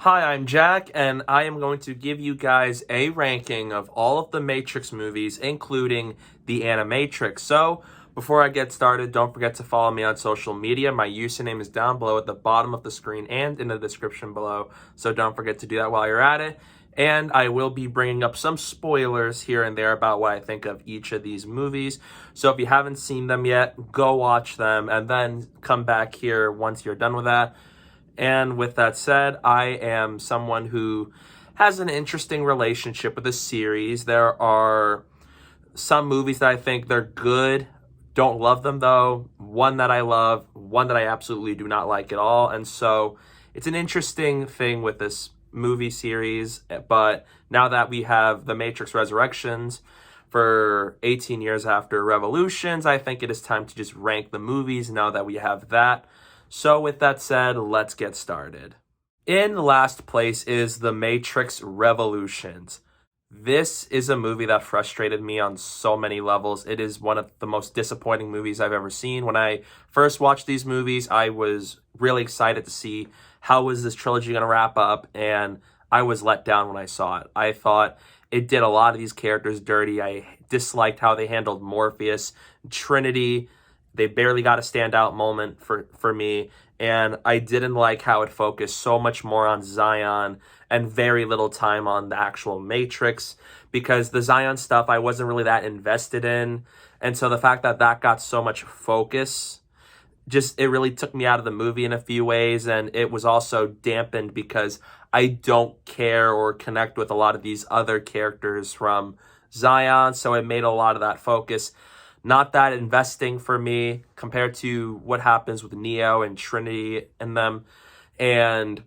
Hi, I'm Jack, and I am going to give you guys a ranking of all of the Matrix movies, including the Animatrix. So, before I get started, don't forget to follow me on social media. My username is down below at the bottom of the screen and in the description below, so don't forget to do that while you're at it. And I will be bringing up some spoilers here and there about what I think of each of these movies. So if you haven't seen them yet, go watch them and then come back here once you're done with that. And with that said, I am someone who has an interesting relationship with the series. There are some movies that I think they're good, don't love them though. One that I love, one that I absolutely do not like at all. And so it's an interesting thing with this movie series. But now that we have The Matrix Resurrections for 18 years after Revolutions, I think it is time to just rank the movies now that we have that. So with that said, let's get started. In last place is The Matrix Revolutions. This is a movie that frustrated me on so many levels. It is one of the most disappointing movies I've ever seen. When I first watched these movies, I was really excited to see how was this trilogy going to wrap up, and I was let down when I saw it. I thought it did a lot of these characters dirty. I disliked how they handled Morpheus, Trinity. They barely got a standout moment for me, and I didn't like how it focused so much more on Zion and very little time on the actual Matrix, because the Zion stuff I wasn't really that invested in, and so the fact that that got so much focus, it really took me out of the movie in a few ways, and it was also dampened because I don't care or connect with a lot of these other characters from Zion, so it made a lot of that focus not that investing for me compared to what happens with Neo and Trinity and them. And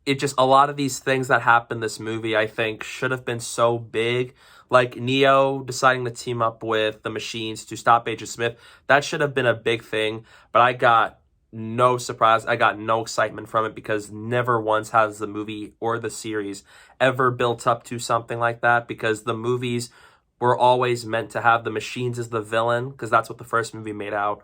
it just, a lot of these things that happen in this movie, I think, should have been so big. Like Neo deciding to team up with the machines to stop Agent Smith. That should have been a big thing. But I got no surprise. I got no excitement from it because never once has the movie or the series ever built up to something like that, because the movies were always meant to have the machines as the villain, because that's what the first movie made out,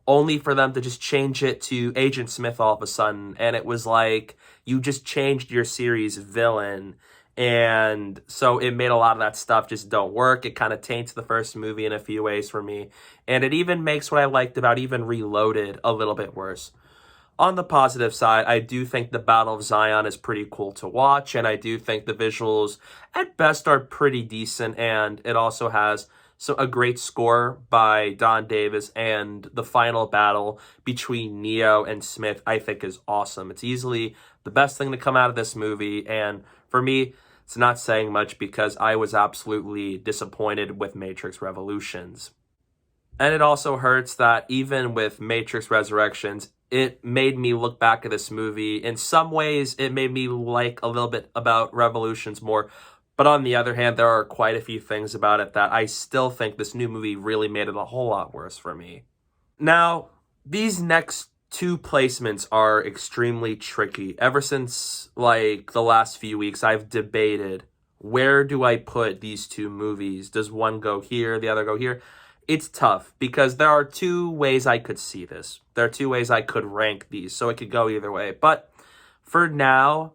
only for them to just change it to Agent Smith all of a sudden. And it was like, you just changed your series villain. And so it made a lot of that stuff just don't work. It kind of taints the first movie in a few ways for me. And it even makes what I liked about even Reloaded a little bit worse. On the positive side, I do think the Battle of Zion is pretty cool to watch, and I do think the visuals at best are pretty decent, and it also has a great score by Don Davis, and the final battle between Neo and Smith I think is awesome. It's easily the best thing to come out of this movie, and for me, it's not saying much because I was absolutely disappointed with Matrix Revolutions. And it also hurts that even with Matrix Resurrections, it made me look back at this movie. In some ways, it made me like a little bit about Revolutions more. But on the other hand, there are quite a few things about it that I still think this new movie really made it a whole lot worse for me. Now, these next two placements are extremely tricky. Ever since, like, the last few weeks, I've debated, where do I put these two movies? Does one go here, the other go here? It's tough because there are two ways I could see this. There are two ways I could rank these, so it could go either way. But for now,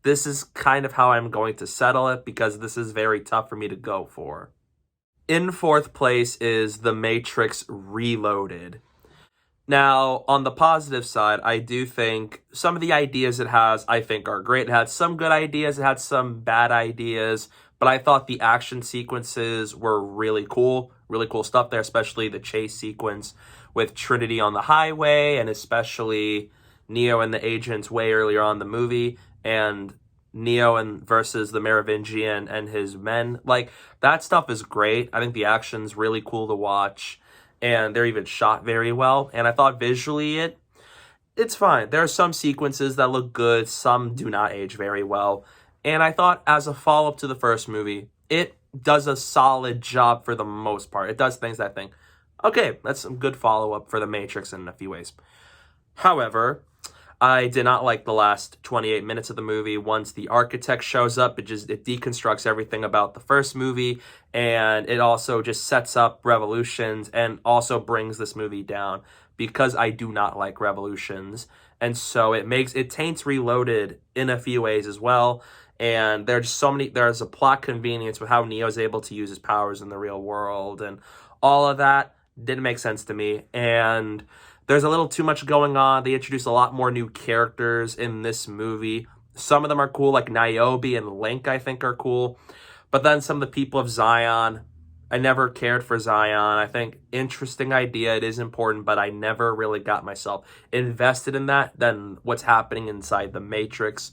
this is kind of how I'm going to settle it because this is very tough for me to go for. In fourth place is The Matrix Reloaded. Now, on the positive side, I do think some of the ideas it has, I think, are great. It had some good ideas, it had some bad ideas, but I thought the action sequences were really cool stuff there, especially the chase sequence with Trinity on the highway, and especially Neo and the agents way earlier on in the movie, and Neo versus the Merovingian and his men. Like, that stuff is great. I think the action's really cool to watch, and they're even shot very well. And I thought visually it's fine. There are some sequences that look good, some do not age very well. And I thought as a follow-up to the first movie, it does a solid job for the most part. It does things that I think, okay, that's some good follow-up for The Matrix in a few ways. However, I did not like the last 28 minutes of the movie. Once the architect shows up, it deconstructs everything about the first movie, and it also just sets up Revolutions and also brings this movie down because I do not like Revolutions. And so it taints Reloaded in a few ways as well. And there's a plot convenience with how Neo's able to use his powers in the real world, and all of that didn't make sense to me. And there's a little too much going on. They introduce a lot more new characters in this movie. Some of them are cool, like Niobe and Link, I think, are cool. But then some of the people of Zion, I never cared for Zion. I think interesting idea. It is important, but I never really got myself invested in that than what's happening inside the Matrix.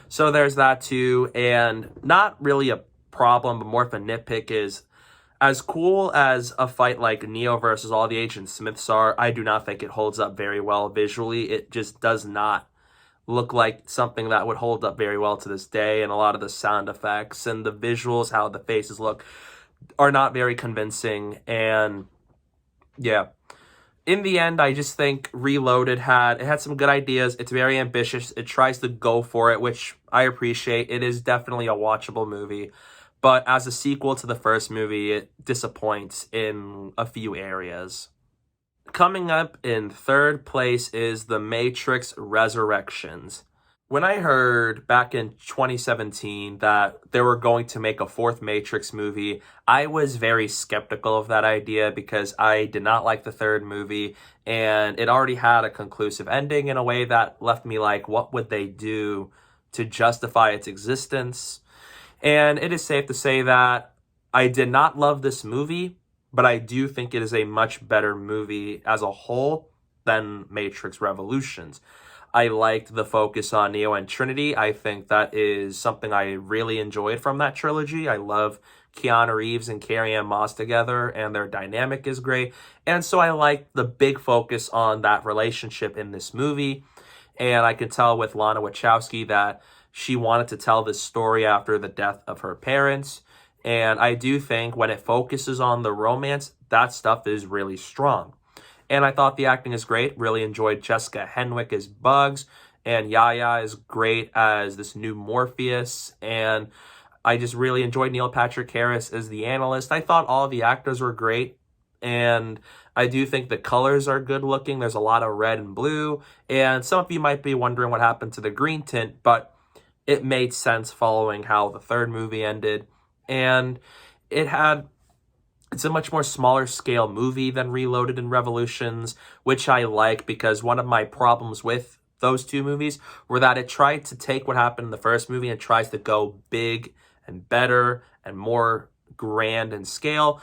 So there's that too. And not really a problem, but more of a nitpick is, as cool as a fight like Neo versus all the Agent Smiths are, I do not think it holds up very well visually. It just does not look like something that would hold up very well to this day. And a lot of the sound effects and the visuals, how the faces look, are not very convincing. And yeah, in the end, I just think Reloaded had some good ideas. It's very ambitious. It tries to go for it, which I appreciate. It is definitely a watchable movie. But as a sequel to the first movie, it disappoints in a few areas. Coming up in third place is The Matrix Resurrections. When I heard back in 2017 that they were going to make a fourth Matrix movie, I was very skeptical of that idea because I did not like the third movie, and it already had a conclusive ending in a way that left me like, what would they do to justify its existence? And it is safe to say that I did not love this movie, but I do think it is a much better movie as a whole than Matrix Revolutions. I liked the focus on Neo and Trinity. I think that is something I really enjoyed from that trilogy. I love Keanu Reeves and Carrie-Anne Moss together, and their dynamic is great. And so I like the big focus on that relationship in this movie. And I can tell with Lana Wachowski that she wanted to tell this story after the death of her parents. And I do think when it focuses on the romance, that stuff is really strong. And I thought the acting is great. Really enjoyed Jessica Henwick as Bugs. And Yaya is great as this new Morpheus. And I just really enjoyed Neil Patrick Harris as the analyst. I thought all the actors were great. And I do think the colors are good looking. There's a lot of red and blue. And some of you might be wondering what happened to the green tint, but it made sense following how the third movie ended. And it's a much more smaller scale movie than Reloaded and Revolutions, which I like because one of my problems with those two movies were that it tried to take what happened in the first movie and tries to go big and better and more grand in scale.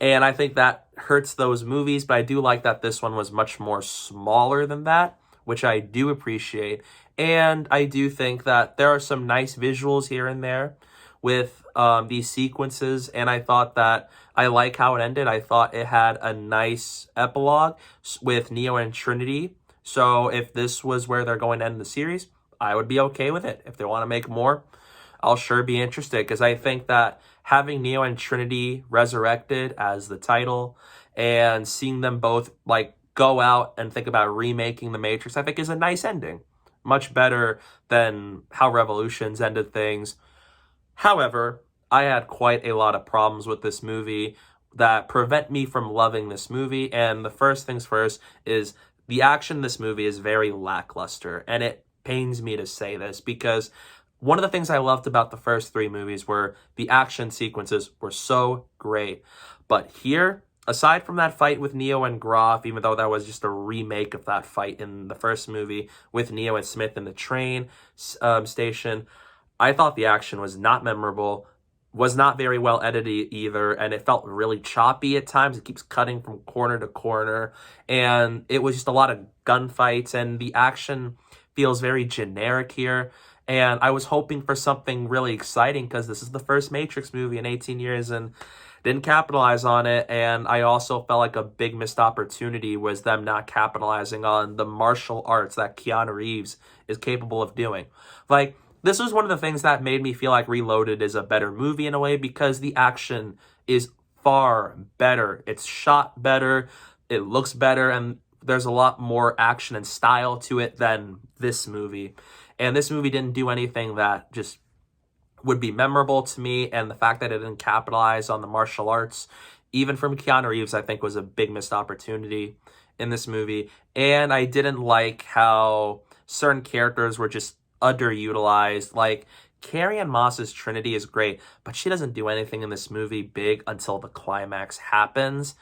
And I think that hurts those movies, but I do like that this one was much more smaller than that, which I do appreciate. And I do think that there are some nice visuals here and there with these sequences, and I thought that I like how it ended. I thought it had a nice epilogue with Neo and Trinity. So if this was where they're going to end the series, I would be okay with it. If they want to make more, I'll sure be interested, because I think that having Neo and Trinity resurrected as the title and seeing them both like go out and think about remaking the Matrix, I think is a nice ending. Much better than how Revolutions ended things. However, I had quite a lot of problems with this movie that prevent me from loving this movie. And the first things first is the action in this movie is very lackluster. And it pains me to say this because one of the things I loved about the first three movies were the action sequences were so great. But here, aside from that fight with Neo and Groff, even though that was just a remake of that fight in the first movie with Neo and Smith in the train station, I thought the action was not memorable, was not very well edited either, and it felt really choppy at times. It keeps cutting from corner to corner, and it was just a lot of gunfights, and the action feels very generic here. And I was hoping for something really exciting because this is the first Matrix movie in 18 years, and didn't capitalize on it. And I also felt like a big missed opportunity was them not capitalizing on the martial arts that Keanu Reeves is capable of doing. Like, this was one of the things that made me feel like Reloaded is a better movie in a way because the action is far better. It's shot better. It looks better. And there's a lot more action and style to it than this movie. And this movie didn't do anything that just would be memorable to me. And the fact that it didn't capitalize on the martial arts, even from Keanu Reeves, I think was a big missed opportunity in this movie. And I didn't like how certain characters were just underutilized. Like, Carrie-Anne Moss's Trinity is great, but she doesn't do anything in this movie big until the climax happens.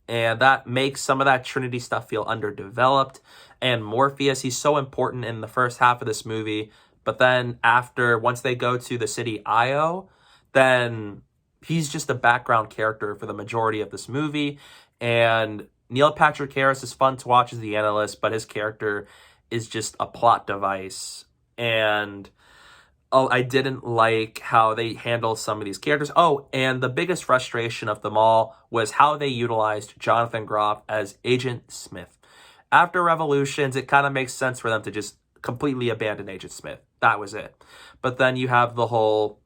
And that makes some of that Trinity stuff feel underdeveloped. And Morpheus, he's so important in the first half of this movie. But then once they go to the city Io, then he's just a background character for the majority of this movie. And Neil Patrick Harris is fun to watch as the analyst, but his character is just a plot device. And I didn't like how they handled some of these characters. Oh, and the biggest frustration of them all was how they utilized Jonathan Groff as Agent Smith. After Revolutions, it kind of makes sense for them to just completely abandon Agent Smith. That was it. But then you have the whole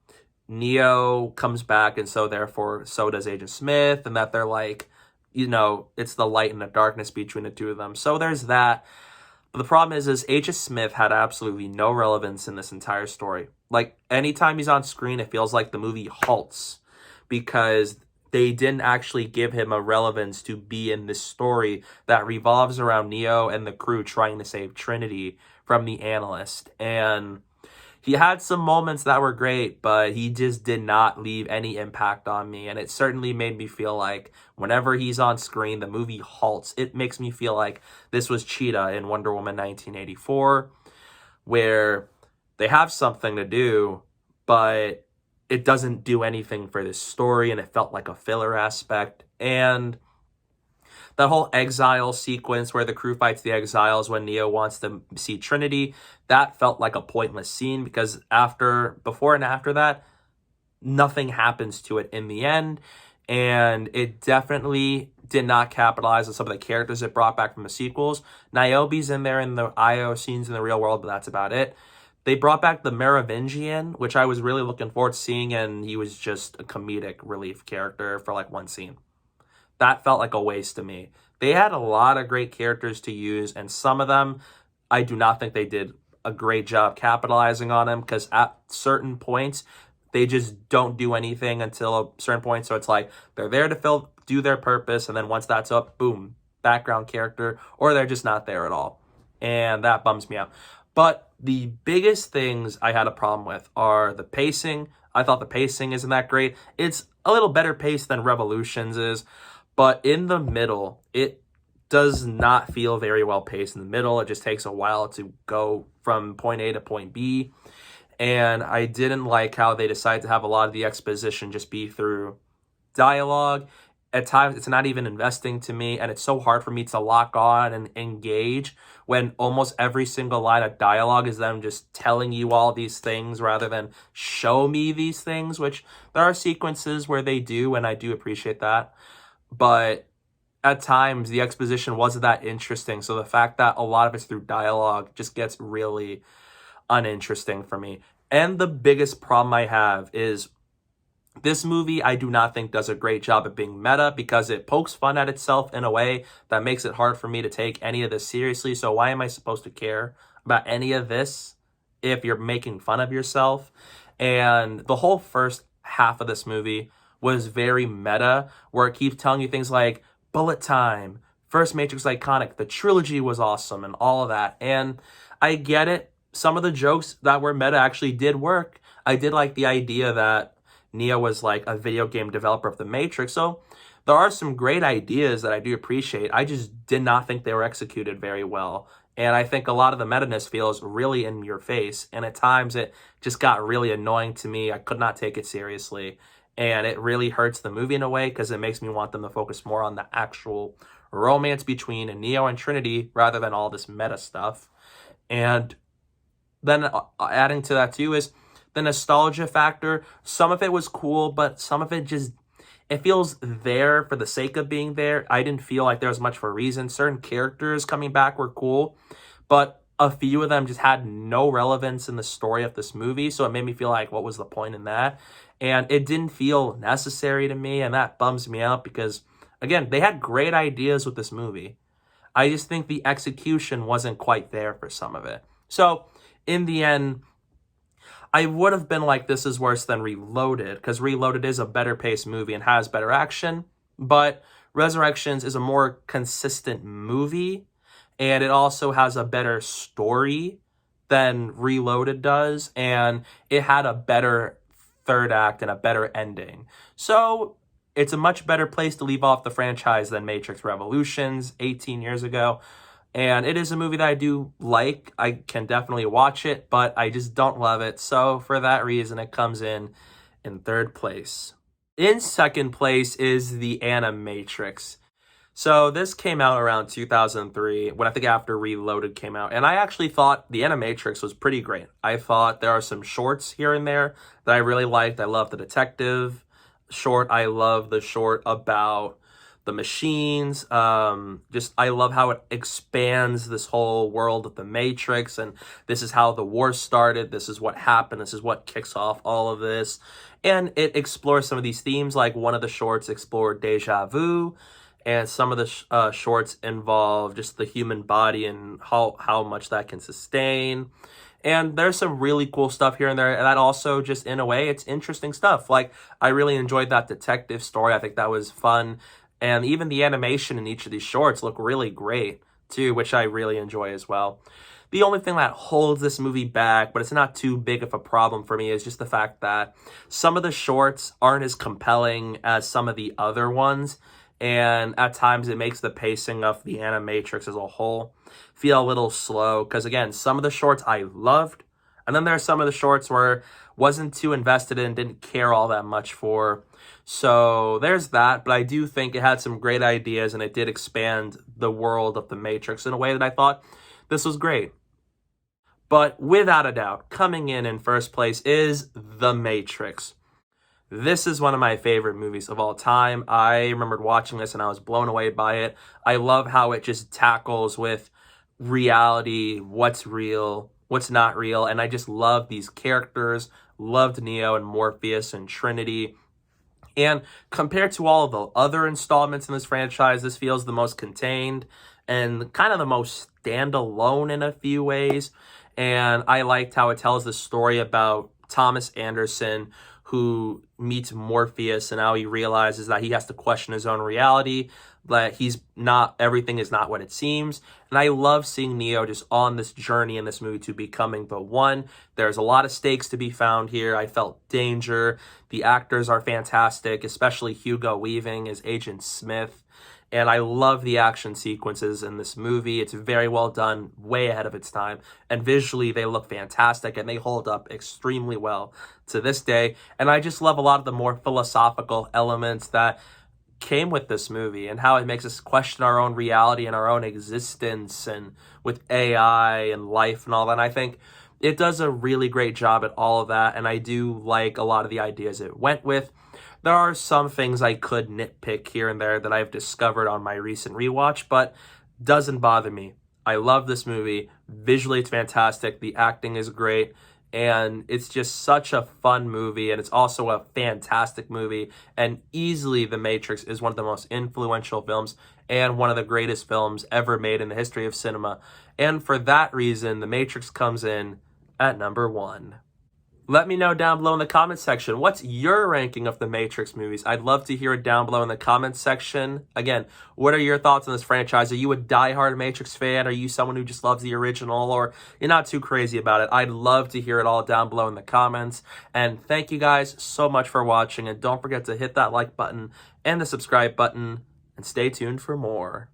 Neo comes back, and so therefore so does Agent Smith, and that they're like, it's the light and the darkness between the two of them. So there's that. But the problem is Agent Smith had absolutely no relevance in this entire story. Like, anytime he's on screen, it feels like the movie halts because they didn't actually give him a relevance to be in this story that revolves around Neo and the crew trying to save Trinity from the analyst. And he had some moments that were great, but he just did not leave any impact on me. And it certainly made me feel like whenever he's on screen, the movie halts. It makes me feel like this was Cheetah in Wonder Woman 1984, where they have something to do, but it doesn't do anything for this story, and it felt like a filler aspect. And that whole exile sequence where the crew fights the exiles when Neo wants to see Trinity, that felt like a pointless scene because before and after that, nothing happens to it in the end. And it definitely did not capitalize on some of the characters it brought back from the sequels. Niobe's in there in the IO scenes in the real world, but that's about it. They brought back the Merovingian, which I was really looking forward to seeing, and he was just a comedic relief character for like one scene. That felt like a waste to me. They had a lot of great characters to use, and some of them, I do not think they did a great job capitalizing on them, because at certain points, they just don't do anything until a certain point. So it's like they're there to do their purpose, and then once that's up, boom, background character, or they're just not there at all. And that bums me out. But the biggest things I had a problem with are the pacing. I thought the pacing isn't that great. It's a little better paced than Revolutions is. But in the middle, it does not feel very well paced in the middle. It just takes a while to go from point A to point B. And I didn't like how they decided to have a lot of the exposition just be through dialogue. At times, it's not even investing to me, and it's so hard for me to lock on and engage when almost every single line of dialogue is them just telling you all these things rather than show me these things, which there are sequences where they do, and I do appreciate that. But at times, the exposition wasn't that interesting, so the fact that a lot of it's through dialogue just gets really uninteresting for me. And the biggest problem I have is this movie, I do not think, does a great job at being meta because it pokes fun at itself in a way that makes it hard for me to take any of this seriously. So why am I supposed to care about any of this if you're making fun of yourself? And the whole first half of this movie was very meta, where it keeps telling you things like bullet time, first Matrix iconic, the trilogy was awesome, and all of that. And I get it. Some of the jokes that were meta actually did work. I did like the idea that Neo was like a video game developer of the Matrix. So there are some great ideas that I do appreciate. I just did not think they were executed very well. And I think a lot of the meta-ness feels really in your face. And at times it just got really annoying to me. I could not take it seriously. And it really hurts the movie in a way because it makes me want them to focus more on the actual romance between Neo and Trinity rather than all this meta stuff. And then adding to that too is the nostalgia factor. Some of it was cool, but some of it just, it feels there for the sake of being there. I didn't feel like there was much for a reason. Certain characters coming back were cool, but a few of them just had no relevance in the story of this movie. So it made me feel like, what was the point in that? And it didn't feel necessary to me, and that bums me out because, again, they had great ideas with this movie. I just think the execution wasn't quite there for some of it. So in the end, I would have been like, this is worse than Reloaded, because Reloaded is a better paced movie and has better action, but Resurrections is a more consistent movie, and it also has a better story than Reloaded does, and it had a better third act and a better ending. So it's a much better place to leave off the franchise than Matrix Revolutions 18 years ago. And it is a movie that I do like. I can definitely watch it, but I just don't love it. So for that reason, it comes in third place. In second place is the Animatrix. So this came out around 2003, when I think after Reloaded came out. And I actually thought the Animatrix was pretty great. I thought there are some shorts here and there that I really liked. I love the detective short. I love the short about the machines. I love how it expands this whole world of the Matrix, and this is how the war started. This is what happened. This is what kicks off all of this. And it explores some of these themes, like one of the shorts explored deja vu, and some of the shorts involve just the human body and how much that can sustain. And there's some really cool stuff here and there. And that also just, in a way, it's interesting stuff. Like, I really enjoyed that detective story. I think that was fun. And even the animation in each of these shorts look really great, too, which I really enjoy as well. The only thing that holds this movie back, but it's not too big of a problem for me, is just the fact that some of the shorts aren't as compelling as some of the other ones. And at times it makes the pacing of the Animatrix as a whole feel a little slow. Because again, some of the shorts I loved, and then there are some of the shorts where wasn't too invested in, didn't care all that much for. So there's that, but I do think it had some great ideas, and it did expand the world of the Matrix in a way that I thought this was great. But without a doubt, coming in first place is The Matrix. This is one of my favorite movies of all time. I remembered watching this and I was blown away by it. I love how it just tackles with reality, what's real, what's not real, and I just love these characters. Loved Neo and Morpheus and Trinity. And compared to all of the other installments in this franchise, this feels the most contained and kind of the most standalone in a few ways. And I liked how it tells the story about Thomas Anderson, who meets Morpheus, and how he realizes that he has to question his own reality, that everything is not what it seems. And I love seeing Neo just on this journey in this movie to becoming the one. There's a lot of stakes to be found here. I felt danger. The actors are fantastic, especially Hugo Weaving as Agent Smith. And I love the action sequences in this movie. It's very well done, way ahead of its time. And visually, they look fantastic, and they hold up extremely well to this day. And I just love a lot of the more philosophical elements that came with this movie, and how it makes us question our own reality and our own existence, and with AI and life and all that. And I think it does a really great job at all of that, and I do like a lot of the ideas it went with. There are some things I could nitpick here and there that I've discovered on my recent rewatch, but doesn't bother me. I love this movie. Visually, it's fantastic. The acting is great. And it's just such a fun movie. And it's also a fantastic movie. And easily, The Matrix is one of the most influential films and one of the greatest films ever made in the history of cinema. And for that reason, The Matrix comes in at number 1. Let me know down below in the comments section, what's your ranking of the Matrix movies? I'd love to hear it down below in the comments section. Again, what are your thoughts on this franchise? Are you a diehard Matrix fan? Are you someone who just loves the original, or you're not too crazy about it? I'd love to hear it all down below in the comments. And thank you guys so much for watching. And don't forget to hit that like button and the subscribe button. And stay tuned for more.